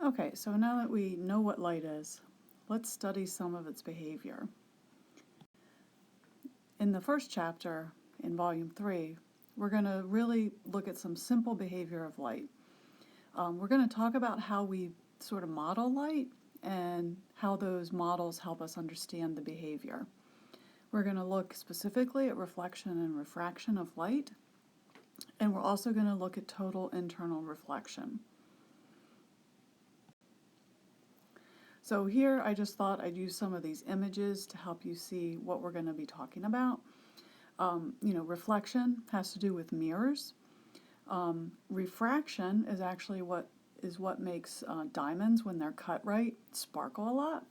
Okay, so now that we know what light is, let's study some of its behavior. In the first chapter, in volume 3, we're going to really look at some simple behavior of light. We're going to talk about how we sort of model light and how those models help us understand the behavior. We're going to look specifically at reflection and refraction of light, and we're also going to look at total internal reflection. So here I just thought I'd use some of these images to help you see what we're going to be talking about. Reflection has to do with mirrors. Refraction is actually what makes diamonds, when they're cut right, sparkle a lot.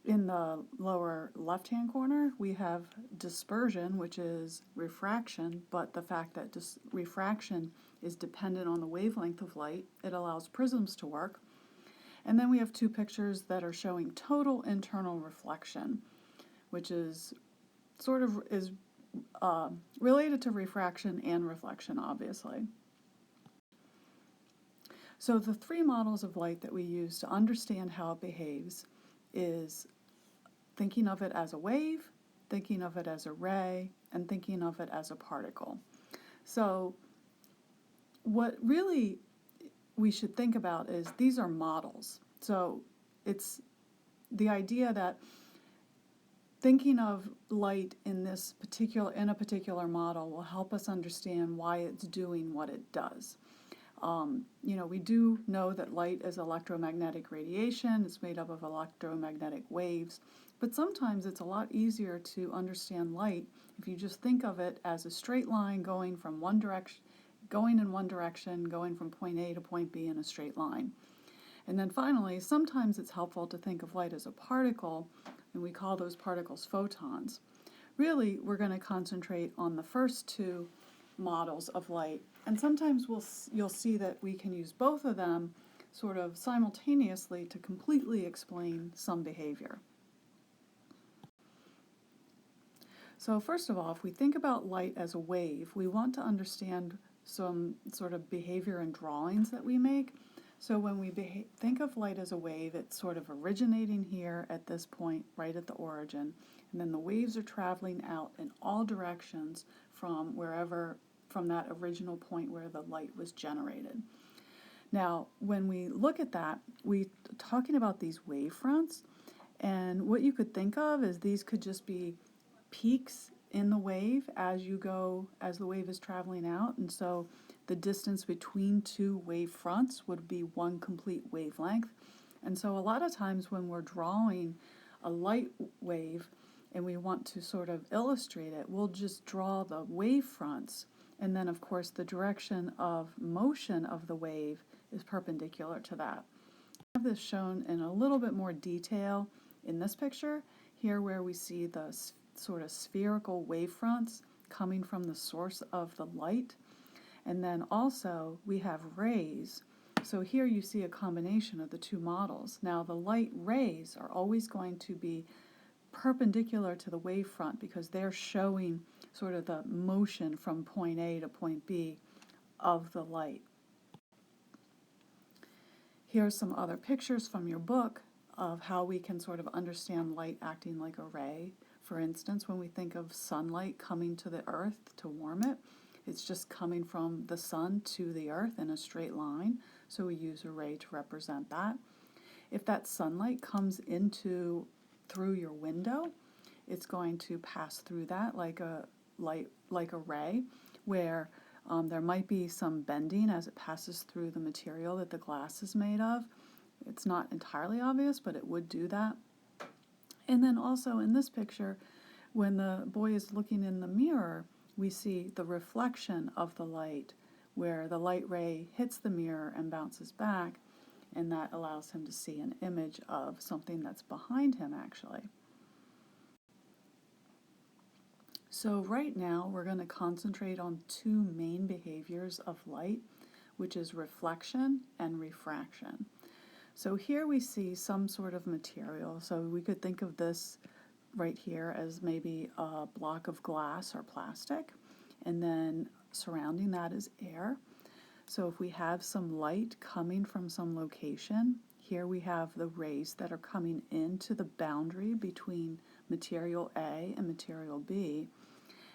In the lower left-hand corner, we have dispersion, which is refraction, but the fact that refraction is dependent on the wavelength of light, it allows prisms to work. And then we have two pictures that are showing total internal reflection, which is related to refraction and reflection, obviously. So the three models of light that we use to understand how it behaves is thinking of it as a wave, thinking of it as a ray, and thinking of it as a particle. So what really we should think about is these are models. So it's the idea that thinking of light in a particular model will help us understand why it's doing what it does. We do know that light is electromagnetic radiation. It's made up of electromagnetic waves, but sometimes it's a lot easier to understand light if you just think of it as a straight line going in one direction, going from point A to point B in a straight line. And then finally, sometimes it's helpful to think of light as a particle, and we call those particles photons. Really, we're going to concentrate on the first two models of light, and sometimes you'll see that we can use both of them sort of simultaneously to completely explain some behavior. So first of all, if we think about light as a wave, we want to understand some sort of behavior and drawings that we make. So when we think of light as a wave, it's sort of originating here at this point, right at the origin, and then the waves are traveling out in all directions from that original point where the light was generated. Now, when we look at that, we're talking about these wave fronts, and what you could think of is these could just be peaks in the wave as the wave is traveling out, and so the distance between two wave fronts would be one complete wavelength. And so a lot of times when we're drawing a light wave and we want to sort of illustrate it, we'll just draw the wave fronts, and then of course the direction of motion of the wave is perpendicular to that. I have this shown in a little bit more detail in this picture here, where we see the sort of spherical wave fronts coming from the source of the light. And then also we have rays. So here you see a combination of the two models. Now the light rays are always going to be perpendicular to the wavefront because they're showing sort of the motion from point A to point B of the light. Here are some other pictures from your book of how we can sort of understand light acting like a ray. For instance, when we think of sunlight coming to the earth to warm it, it's just coming from the sun to the earth in a straight line, so we use a ray to represent that. If that sunlight comes through your window, it's going to pass through that like a ray, where there might be some bending as it passes through the material that the glass is made of. It's not entirely obvious, but it would do that. And then also in this picture, when the boy is looking in the mirror, we see the reflection of the light, where the light ray hits the mirror and bounces back, and that allows him to see an image of something that's behind him, actually. So right now we're going to concentrate on two main behaviors of light, which is reflection and refraction. So here we see some sort of material. So we could think of this right here as maybe a block of glass or plastic, and then surrounding that is air. So if we have some light coming from some location, here we have the rays that are coming into the boundary between material A and material B,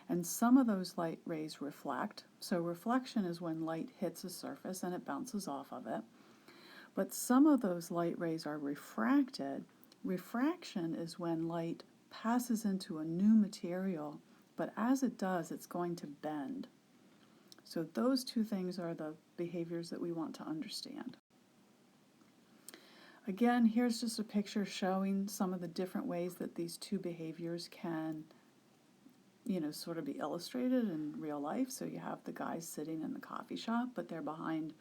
and some of those light rays reflect. So reflection is when light hits a surface and it bounces off of it. But some of those light rays are refracted. Refraction is when light passes into a new material, but as it does, it's going to bend. So those two things are the behaviors that we want to understand. Again, here's just a picture showing some of the different ways that these two behaviors can, sort of be illustrated in real life. So you have the guys sitting in the coffee shop, but they're behind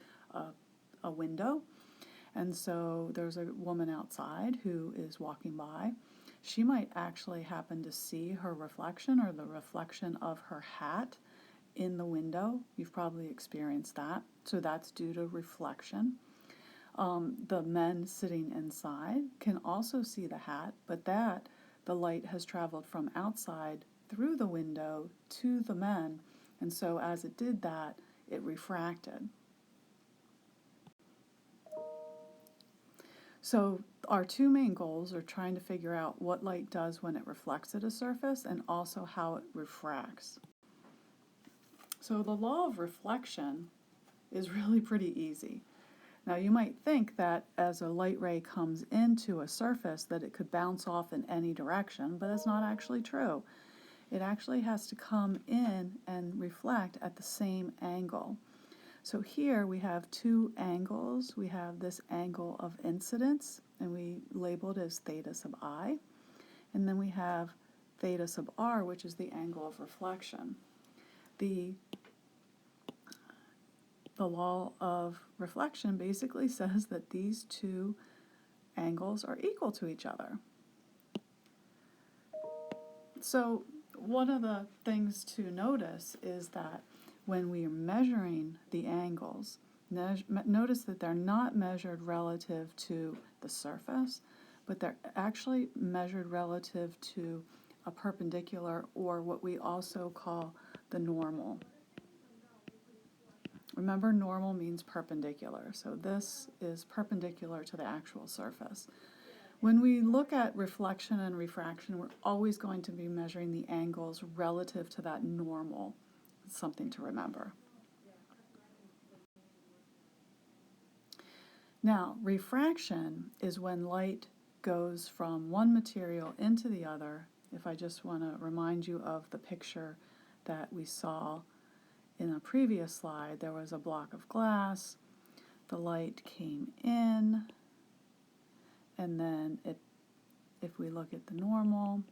a window. And so there's a woman outside who is walking by. She might actually happen to see her reflection or the reflection of her hat in the window. You've probably experienced that. So that's due to reflection. The men sitting inside can also see the hat, but the light has traveled from outside through the window to the men, and so as it did that, it refracted. So our two main goals are trying to figure out what light does when it reflects at a surface and also how it refracts. So the law of reflection is really pretty easy. Now you might think that as a light ray comes into a surface that it could bounce off in any direction, but that's not actually true. It actually has to come in and reflect at the same angle. So here we have two angles. We have this angle of incidence, and we labeled as theta sub I. And then we have theta sub r, which is the angle of reflection. The law of reflection basically says that these two angles are equal to each other. So one of the things to notice is that when we are measuring the angles, notice that they're not measured relative to the surface, but they're actually measured relative to a perpendicular, or what we also call the normal. Remember, normal means perpendicular, so this is perpendicular to the actual surface. When we look at reflection and refraction, we're always going to be measuring the angles relative to that normal. It's something to remember. Now, refraction is when light goes from one material into the other. If I just want to remind you of the picture that we saw in a previous slide, there was a block of glass, the light came in, and then if we look at the normal,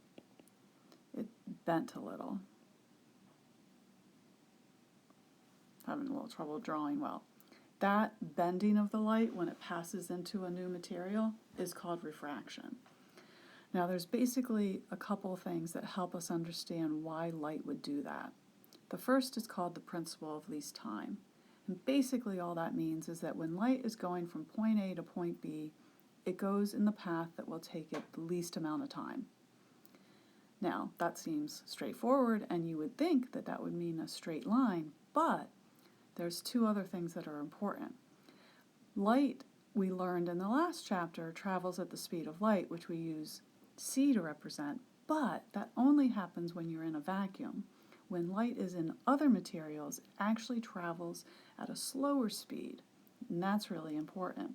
it bent a little. Having a little trouble drawing well. That bending of the light when it passes into a new material is called refraction. Now there's basically a couple things that help us understand why light would do that. The first is called the principle of least time. And basically all that means is that when light is going from point A to point B, it goes in the path that will take it the least amount of time. Now, that seems straightforward, and you would think that that would mean a straight line, but there's two other things that are important. Light, we learned in the last chapter, travels at the speed of light, which we use c to represent, but that only happens when you're in a vacuum. When light is in other materials, it actually travels at a slower speed, and that's really important.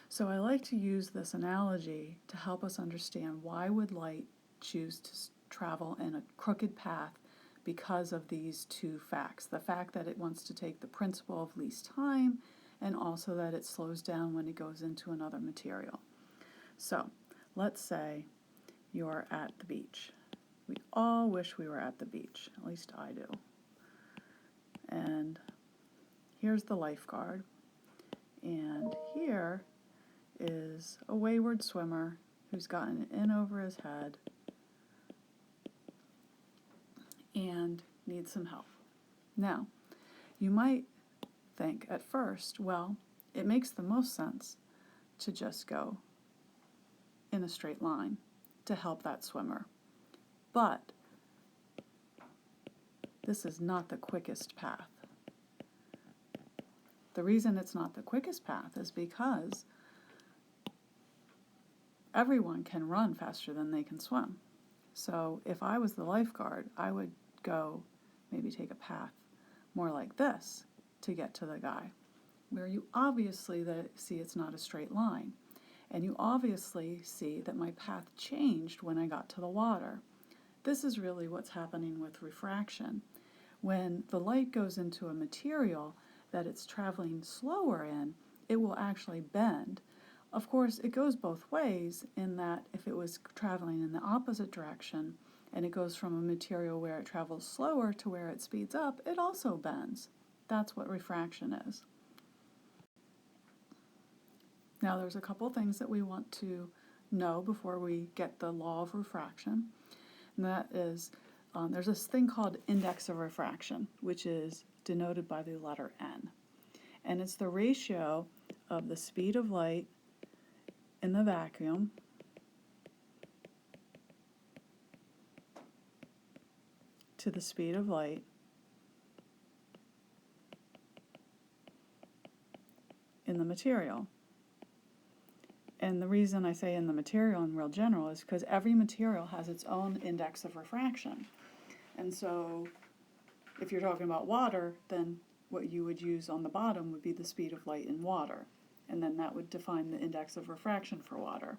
So I like to use this analogy to help us understand why would light choose to travel in a crooked path because of these two facts. The fact that it wants to take the principle of least time, and also that it slows down when it goes into another material. So let's say you're at the beach. We all wish we were at the beach, at least I do. And here's the lifeguard, and here is a wayward swimmer who's gotten in over his head and needs some help. Now, you might think at first, well, it makes the most sense to just go in a straight line to help that swimmer. But this is not the quickest path. The reason it's not the quickest path is because everyone can run faster than they can swim. So if I was the lifeguard, I would go maybe take a path more like this to get to the guy, where you obviously see it's not a straight line. And you obviously see that my path changed when I got to the water. This is really what's happening with refraction. When the light goes into a material that it's traveling slower in, it will actually bend. Of course, it goes both ways in that if it was traveling in the opposite direction and it goes from a material where it travels slower to where it speeds up, it also bends. That's what refraction is. Now there's a couple things that we want to know before we get the law of refraction. And that is, there's this thing called index of refraction, which is denoted by the letter N. And it's the ratio of the speed of light in the vacuum to the speed of light in the material. And the reason I say in the material in real general is because every material has its own index of refraction. And so if you're talking about water, then what you would use on the bottom would be the speed of light in water. And then that would define the index of refraction for water.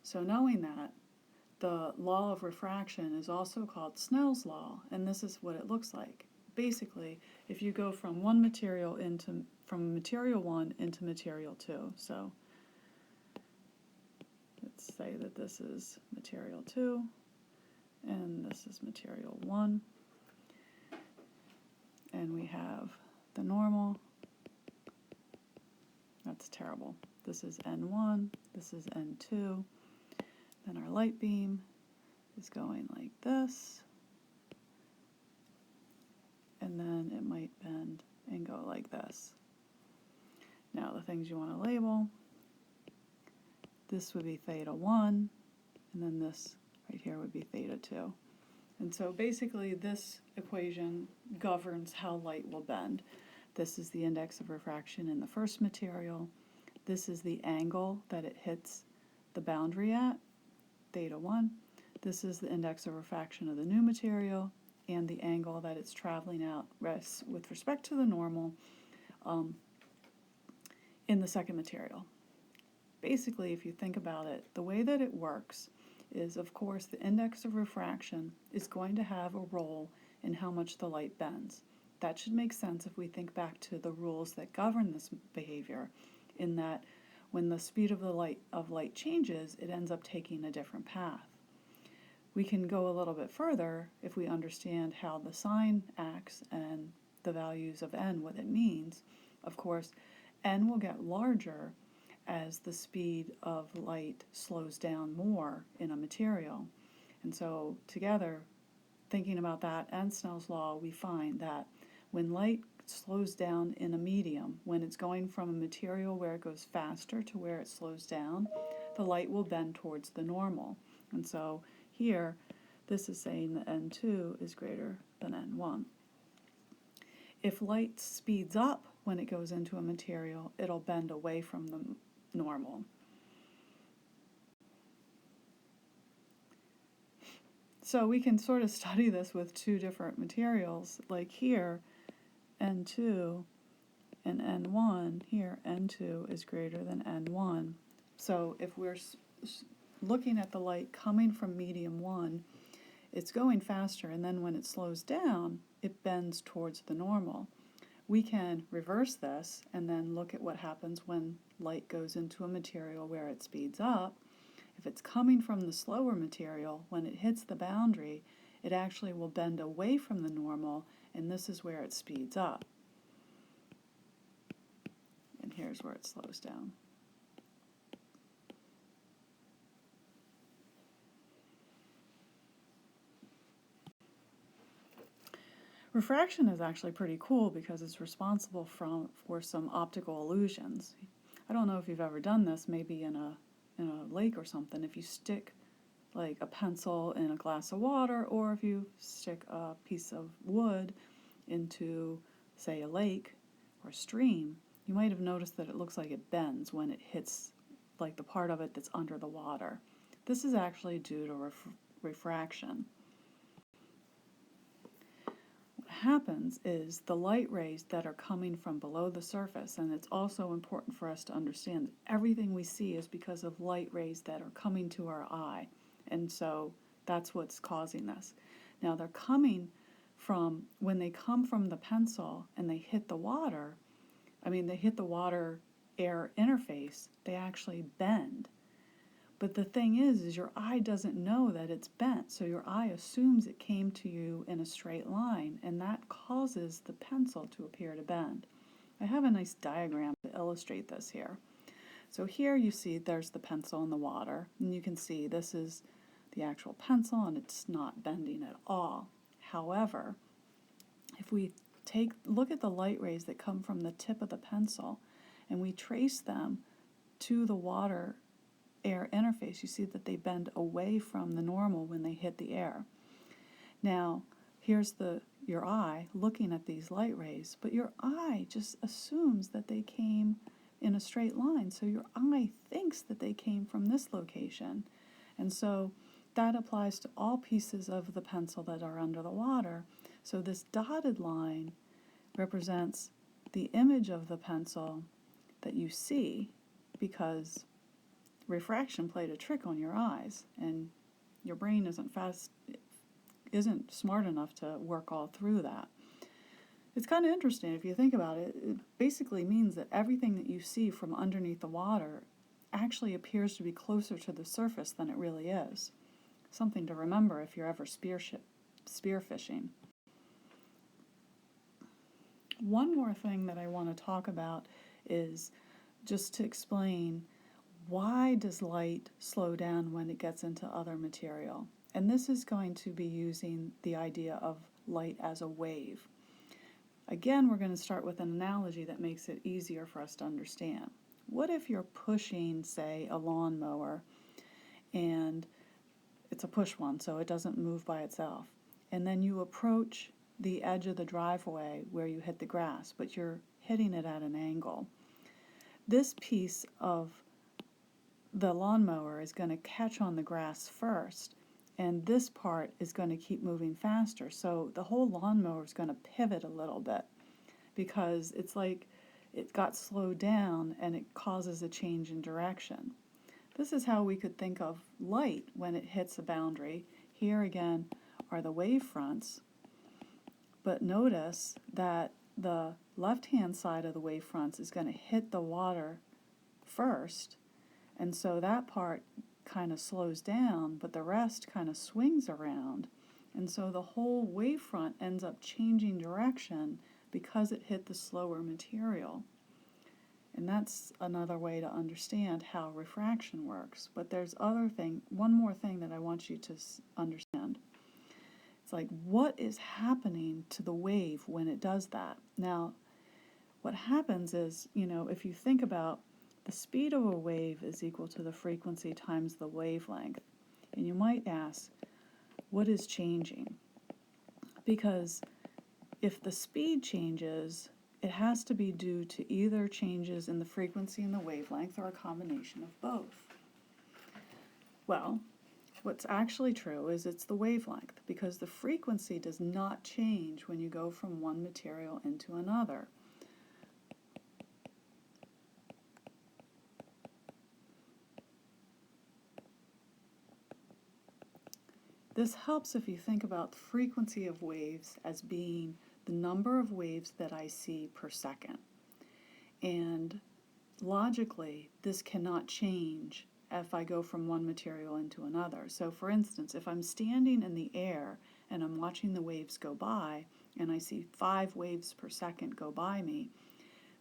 So knowing that, the law of refraction is also called Snell's law, and this is what it looks like. Basically, if you go from material 1 into material 2, so let's say that this is material 2 and this is material 1, and we have the normal. That's terrible. This is N1, this is N2, then our light beam is going like this, and then it might bend and go like this. Now the things you want to label, this would be theta 1, and then this right here would be theta 2. And so basically this equation governs how light will bend. This is the index of refraction in the first material. This is the angle that it hits the boundary at, theta 1. This is the index of refraction of the new material and the angle that it's traveling out with respect to the normal in the second material. Basically, if you think about it, the way that it works is, of course, the index of refraction is going to have a role in how much the light bends. That should make sense if we think back to the rules that govern this behavior, in that when the speed of light changes, it ends up taking a different path. We can go a little bit further if we understand how the sign acts and the values of n, what it means. Of course, n will get larger as the speed of light slows down more in a material. And so together, thinking about that and Snell's law, we find that when light slows down in a medium, when it's going from a material where it goes faster to where it slows down, the light will bend towards the normal. And so here, this is saying that N2 is greater than N1. If light speeds up when it goes into a material, it'll bend away from the normal. So we can sort of study this with two different materials. Like here, N2 and N1, here N2 is greater than N1. So if we're looking at the light coming from medium 1, it's going faster, and then when it slows down, it bends towards the normal. We can reverse this and then look at what happens when light goes into a material where it speeds up. If it's coming from the slower material, when it hits the boundary, it actually will bend away from the normal, and this is where it speeds up. And here's where it slows down. Refraction is actually pretty cool because it's responsible for some optical illusions. I don't know if you've ever done this, maybe in a lake or something, if you stick like a pencil in a glass of water, or if you stick a piece of wood into, say, a lake or a stream, you might have noticed that it looks like it bends when it hits like the part of it that's under the water. This is actually due to refraction. What happens is the light rays that are coming from below the surface, and it's also important for us to understand that everything we see is because of light rays that are coming to our eye, and so that's what's causing this. Now they're coming from, when they come from the pencil and they hit the water, they hit the water-air interface, they actually bend. But the thing is your eye doesn't know that it's bent, so your eye assumes it came to you in a straight line, and that causes the pencil to appear to bend. I have a nice diagram to illustrate this here. So here you see there's the pencil in the water, and you can see this is the actual pencil, and it's not bending at all. However, if we look at the light rays that come from the tip of the pencil, and we trace them to the water air interface, you see that they bend away from the normal when they hit the air. Now, here's your eye looking at these light rays, but your eye just assumes that they came in a straight line, so your eye thinks that they came from this location. And so that applies to all pieces of the pencil that are under the water. So this dotted line represents the image of the pencil that you see, because refraction played a trick on your eyes, and your brain isn't smart enough to work all through that. It's kind of interesting if you think about it. It basically means that everything that you see from underneath the water actually appears to be closer to the surface than it really is. Something to remember if you're ever spearfishing. One more thing that I want to talk about is just to explain, why does light slow down when it gets into other material? And this is going to be using the idea of light as a wave. Again, we're going to start with an analogy that makes it easier for us to understand. What if you're pushing, say, a lawnmower, and it's a push one, so it doesn't move by itself, and then you approach the edge of the driveway where you hit the grass, but you're hitting it at an angle. This piece of the lawnmower is going to catch on the grass first, and this part is going to keep moving faster. So the whole lawnmower is going to pivot a little bit, because it's like it got slowed down and it causes a change in direction. This is how we could think of light when it hits a boundary. Here again are the wave fronts, but notice that the left-hand side of the wave fronts is going to hit the water first, and so that part kind of slows down, but the rest kind of swings around, and so the whole wavefront ends up changing direction because it hit the slower material. And that's another way to understand how refraction works. But there's one more thing that I want you to understand. It's like, what is happening to the wave when it does that? Now, what happens is, if you think about the speed of a wave is equal to the frequency times the wavelength. And you might ask, what is changing? Because if the speed changes, it has to be due to either changes in the frequency and the wavelength, or a combination of both. Well, what's actually true is it's the wavelength, because the frequency does not change when you go from one material into another. This helps if you think about the frequency of waves as being the number of waves that I see per second. And logically, this cannot change if I go from one material into another. So for instance, if I'm standing in the air and I'm watching the waves go by, and I see 5 waves per second go by me,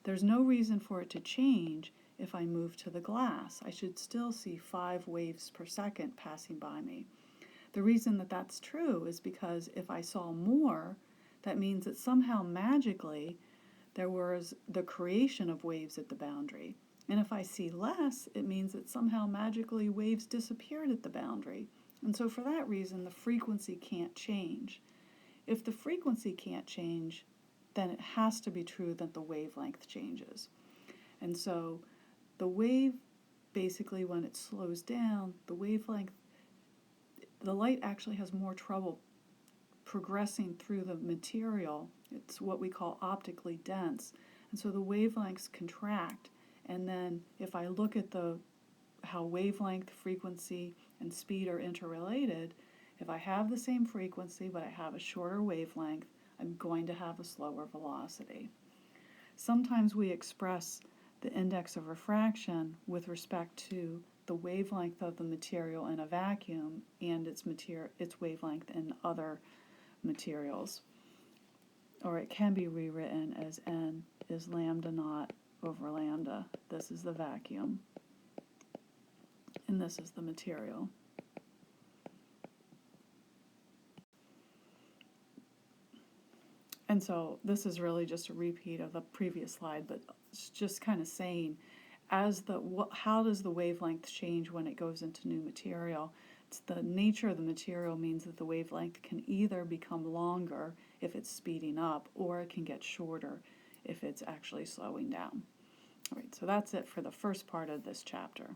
there's no reason for it to change if I move to the glass. I should still see 5 waves per second passing by me. The reason that that's true is because if I saw more, that means that somehow magically there was the creation of waves at the boundary. And if I see less, it means that somehow magically waves disappeared at the boundary. And so for that reason, the frequency can't change. If the frequency can't change, then it has to be true that the wavelength changes. And so the wave, basically when it slows down, the wavelength, the light actually has more trouble progressing through the material. It's what we call optically dense. And so the wavelengths contract. And then if I look at how wavelength, frequency, and speed are interrelated, if I have the same frequency but I have a shorter wavelength, I'm going to have a slower velocity. Sometimes we express the index of refraction with respect to the wavelength of the material in a vacuum and its wavelength in other materials. Or it can be rewritten as n is lambda naught over lambda. This is the vacuum, and this is the material. And so this is really just a repeat of the previous slide, but it's just kind of saying, how does the wavelength change when it goes into new material? It's the nature of the material means that the wavelength can either become longer if it's speeding up, or it can get shorter if it's actually slowing down. All right, so that's it for the first part of this chapter.